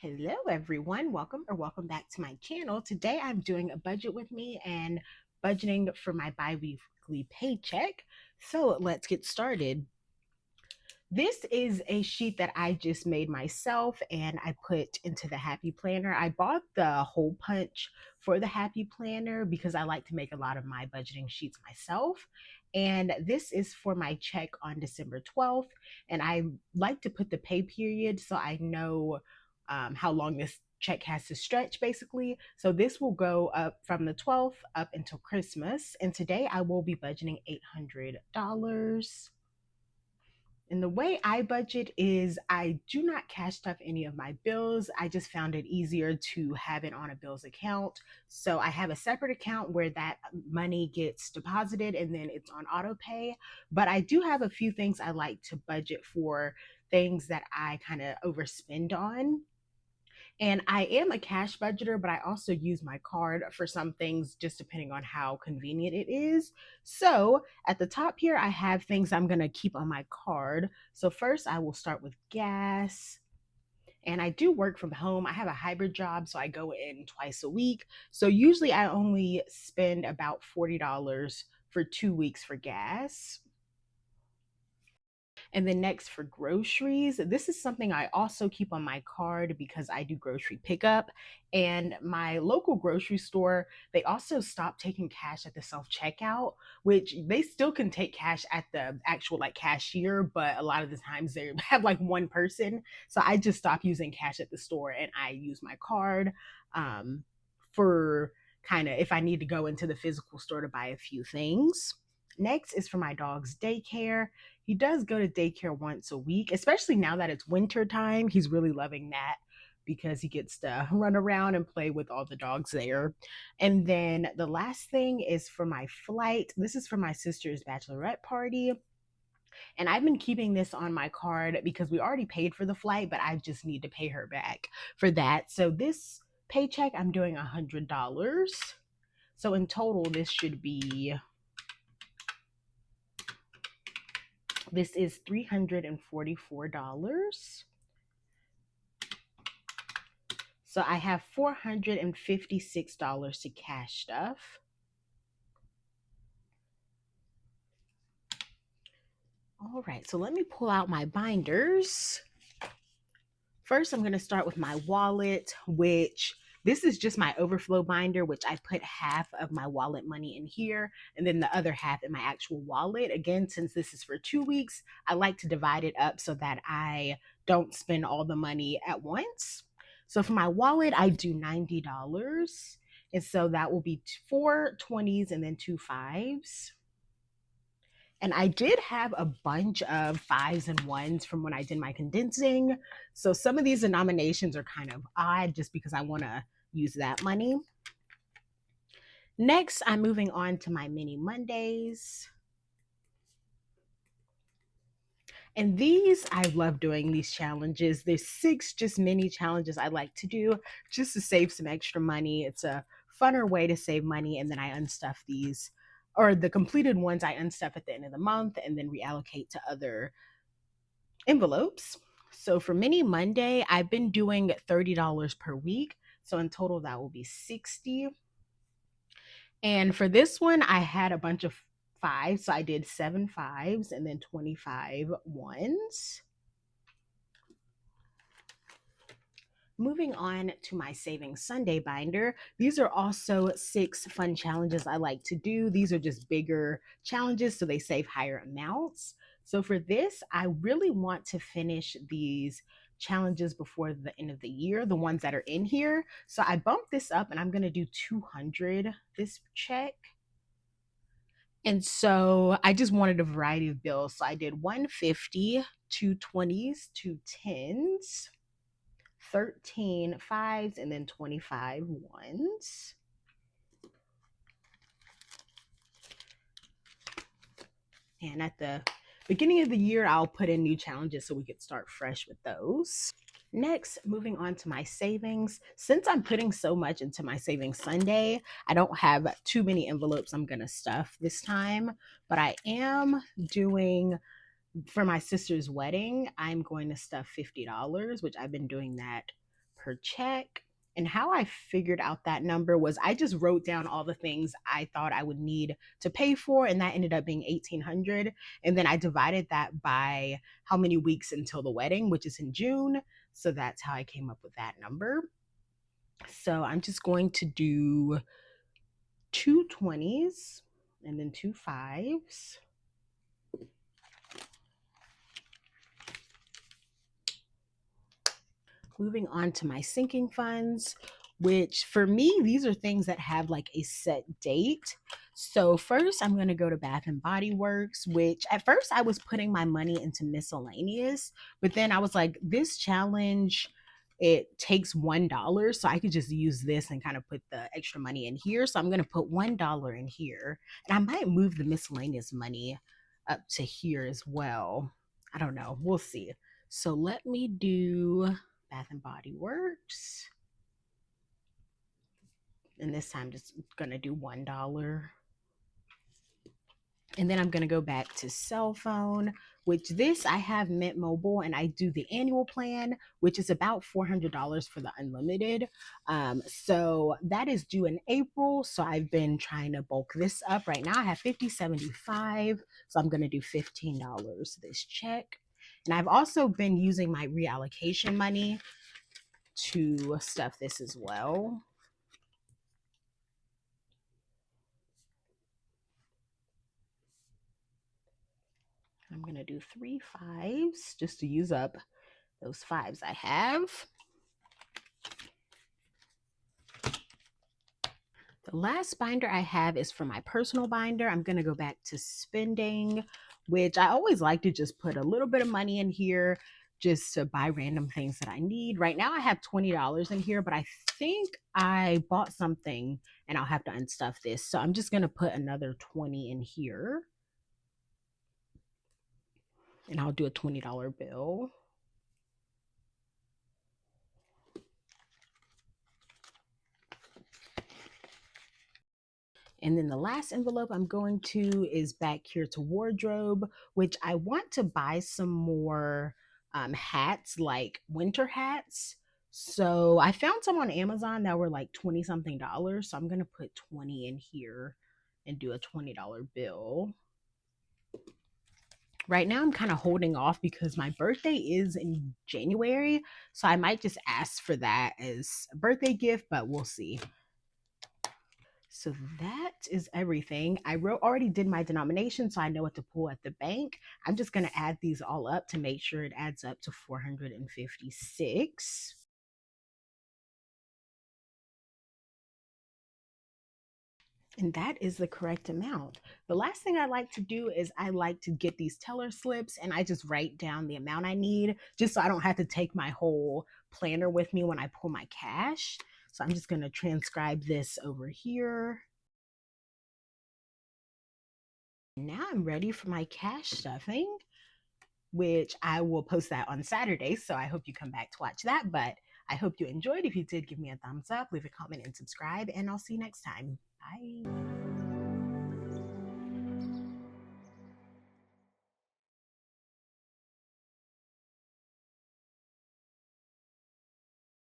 Hello everyone, welcome back to my channel. Today I'm doing a budget with me and budgeting for my bi-weekly paycheck. So let's get started. This is a sheet that I just made myself and I put into the Happy Planner. I bought the hole punch for the Happy Planner because I like to make a lot of my budgeting sheets myself. And this is for my check on December 12th. And I like to put the pay period so I know how long this check has to stretch basically. So this will go up from the 12th up until Christmas. And today I will be budgeting $800. And the way I budget is I do not cash stuff any of my bills. I just found it easier to have it on a bills account. So I have a separate account where that money gets deposited and then it's on auto pay. But I do have a few things I like to budget for, things that I kind of overspend on. And I am a cash budgeter, but I also use my card for some things just depending on how convenient it is. So at the top here, I have things I'm going to keep on my card. So first, I will start with gas. And I do work from home. I have a hybrid job, so I go in twice a week. So usually I only spend about $40 for 2 weeks for gas. And then next for groceries, this is something I also keep on my card because I do grocery pickup. And my local grocery store, they also stopped taking cash at the self checkout, which they still can take cash at the actual like cashier, but a lot of the times they have like one person. So I just stopped using cash at the store and I use my card for kind of if I need to go into the physical store to buy a few things. Next is for my dog's daycare. He does go to daycare once a week, especially now that it's winter time. He's really loving that because he gets to run around and play with all the dogs there. And then the last thing is for my flight. This is for my sister's bachelorette party. And I've been keeping this on my card because we already paid for the flight, but I just need to pay her back for that. So this paycheck, I'm doing $100. So in total, this is $344. So I have $456 to cash stuff. All right, so let me pull out my binders. First, I'm going to start with my wallet, which this is just my overflow binder, which I put half of my wallet money in here and then the other half in my actual wallet. Again, since this is for 2 weeks, I like to divide it up so that I don't spend all the money at once. So for my wallet, I do $90. And so that will be 4 20s and then 2 5s. And I did have a bunch of 5s and 1s from when I did my condensing. So some of these denominations are kind of odd just because I want to use that money. Next, I'm moving on to my mini Mondays. And these, I love doing these challenges. There's 6 just mini challenges I like to do just to save some extra money. It's a funner way to save money. And then I unstuff these, or the completed ones I unstuff at the end of the month and then reallocate to other envelopes. So for mini Monday, I've been doing $30 per week. So in total, that will be 60. And for this one, I had a bunch of 5s. So I did 7 5s and then 25 1s. Moving on to my Saving Sunday binder. These are also 6 fun challenges I like to do. These are just bigger challenges, so they save higher amounts. So for this, I really want to finish these challenges before the end of the year, the ones that are in here. So I bumped this up and I'm going to do 200 this check. And so I just wanted a variety of bills. So I did 150, 2 20s, 2 10s. 13 5s, and then 25 1s. And at the beginning of the year, I'll put in new challenges so we could start fresh with those. Next, moving on to my savings. Since I'm putting so much into my Savings Sunday, I don't have too many envelopes I'm going to stuff this time, but I am doing for my sister's wedding, I'm going to stuff $50, which I've been doing that per check. And how I figured out that number was I just wrote down all the things I thought I would need to pay for, and that ended up being 1,800. And then I divided that by how many weeks until the wedding, which is in June. So that's how I came up with that number. So I'm just going to do two 20s and then two 5s. Moving on to my sinking funds, which for me, these are things that have like a set date. So first I'm going to go to Bath and Body Works, which at first I was putting my money into miscellaneous, but then I was like, this challenge, it takes $1, so I could just use this and kind of put the extra money in here. So I'm going to put $1 in here, and I might move the miscellaneous money up to here as well. I don't know. We'll see. So let me do Bath and Body Works. And this time just gonna do $1. And then I'm gonna go back to cell phone, which this I have Mint Mobile, and I do the annual plan, which is about $400 for the unlimited. So that is due in April. So I've been trying to bulk this up. Right now I have 50, 75. So I'm gonna do $15 this check. And I've also been using my reallocation money to stuff this as well. I'm going to do 3 5s just to use up those 5s I have. The last binder I have is for my personal binder. I'm going to go back to spending, which I always like to just put a little bit of money in here just to buy random things that I need. Right now I have $20 in here, but I think I bought something and I'll have to unstuff this. So I'm just going to put another 20 in here. And I'll do a $20 bill. And then the last envelope I'm going to is back here to wardrobe, which I want to buy some more hats, like winter hats. So I found some on Amazon that were like 20 something dollars. So I'm going to put 20 in here and do a $20 bill. Right now I'm kind of holding off because my birthday is in January. So I might just ask for that as a birthday gift, but we'll see. So that is everything. I already did my denomination, so I know what to pull at the bank. I'm just going to add these all up to make sure it adds up to 456. And that is the correct amount. The last thing I like to do is I like to get these teller slips and I just write down the amount I need just so I don't have to take my whole planner with me when I pull my cash. So I'm just going to transcribe this over here. Now I'm ready for my cash stuffing, which I will post that on Saturday. So I hope you come back to watch that. But I hope you enjoyed. If you did, give me a thumbs up, leave a comment, and subscribe. And I'll see you next time. Bye.